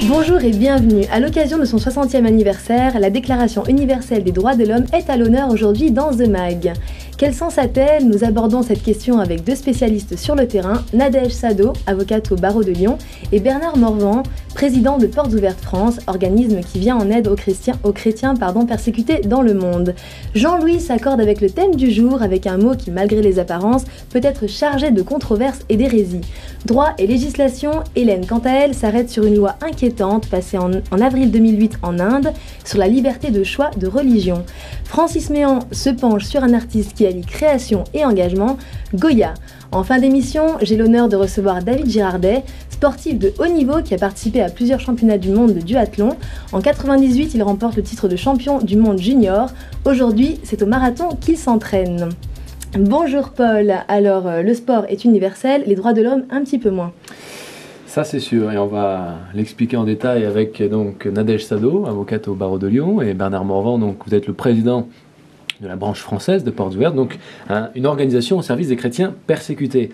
Bonjour et bienvenue. À l'occasion de son 60e anniversaire, la Déclaration universelle des droits de l'homme est à l'honneur aujourd'hui dans The Mag. Quel sens a-t-elle? Nous abordons cette question avec deux spécialistes sur le terrain, Nadège Sado, avocate au barreau de Lyon, et Bernard Morvan, président de Portes Ouvertes France, organisme qui vient en aide aux chrétiens persécutés dans le monde. Jean-Louis s'accorde avec le thème du jour, avec un mot qui, malgré les apparences, peut être chargé de controverses et d'hérésie. Droit et législation, Hélène, quant à elle, s'arrête sur une loi inquiétante passée en avril 2008 en Inde sur la liberté de choix de religion. Francis Méan se penche sur un artiste qui allie création et engagement, Goya. En fin d'émission, j'ai l'honneur de recevoir David Girardet, sportif de haut niveau qui a participé à plusieurs championnats du monde de duathlon. En 98, il remporte le titre de champion du monde junior. Aujourd'hui, c'est au marathon qu'il s'entraîne. Bonjour Paul, alors le sport est universel, les droits de l'homme un petit peu moins. Ça c'est sûr, et on va l'expliquer en détail avec donc Nadège Sado, avocate au barreau de Lyon, et Bernard Morvan, donc vous êtes le président de la branche française de Portes Ouvertes, donc une organisation au service des chrétiens persécutés.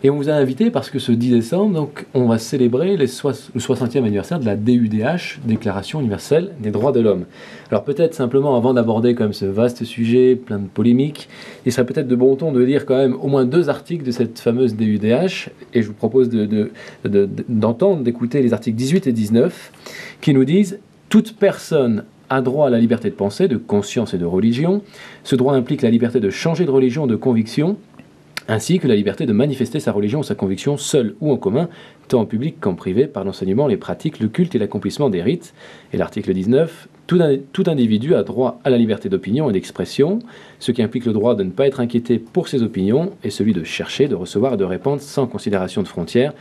Et on vous a invité parce que ce 10 décembre, donc, on va célébrer le 60e anniversaire de la DUDH, Déclaration universelle des droits de l'homme. Alors peut-être simplement, avant d'aborder comme ce vaste sujet, plein de polémiques, il serait peut-être de bon ton de lire quand même au moins 2 articles de cette fameuse DUDH, et je vous propose d'écouter les articles 18 et 19, qui nous disent « Toute personne a droit à la liberté de pensée, de conscience et de religion. Ce droit implique la liberté de changer de religion ou de conviction, ainsi que la liberté de manifester sa religion ou sa conviction seule ou en commun, tant en public qu'en privé, par l'enseignement, les pratiques, le culte et l'accomplissement des rites. » Et l'article 19, tout individu a droit à la liberté d'opinion et d'expression, ce qui implique le droit de ne pas être inquiété pour ses opinions et celui de chercher, de recevoir et de répandre sans considération de frontières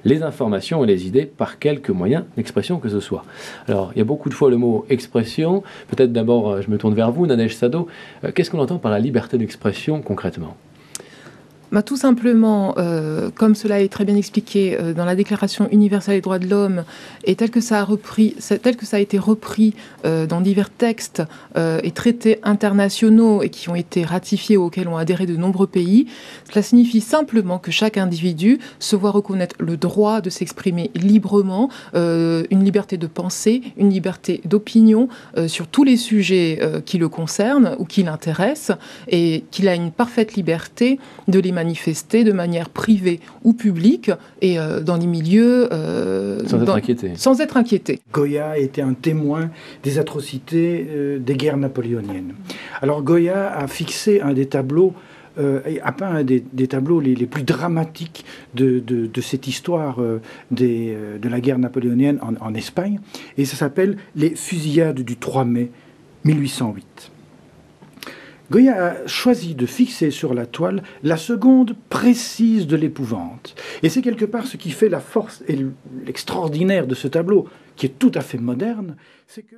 les informations et les idées par quelque moyen d'expression que ce soit. Alors, il y a beaucoup de fois le mot expression. Peut-être d'abord, je me tourne vers vous, Nadège Sado. Qu'est-ce qu'on entend par la liberté d'expression concrètement ? Tout simplement, comme cela est très bien expliqué dans la Déclaration universelle des droits de l'homme, et tel que ça a été repris dans divers textes et traités internationaux et qui ont été ratifiés, auxquels ont adhéré de nombreux pays, cela signifie simplement que chaque individu se voit reconnaître le droit de s'exprimer librement, une liberté de pensée, une liberté d'opinion sur tous les sujets qui le concernent ou qui l'intéressent, et qu'il a une parfaite liberté de les manifester de manière privée ou publique et dans les milieux sans être inquiété. Goya était un témoin des atrocités des guerres napoléoniennes. Alors Goya a fixé un des tableaux, a peint un des tableaux les plus dramatiques de cette histoire de la guerre napoléonienne en Espagne, et ça s'appelle les fusillades du 3 mai 1808. Goya a choisi de fixer sur la toile la seconde précise de l'épouvante. Et c'est quelque part ce qui fait la force et l'extraordinaire de ce tableau, qui est tout à fait moderne, c'est que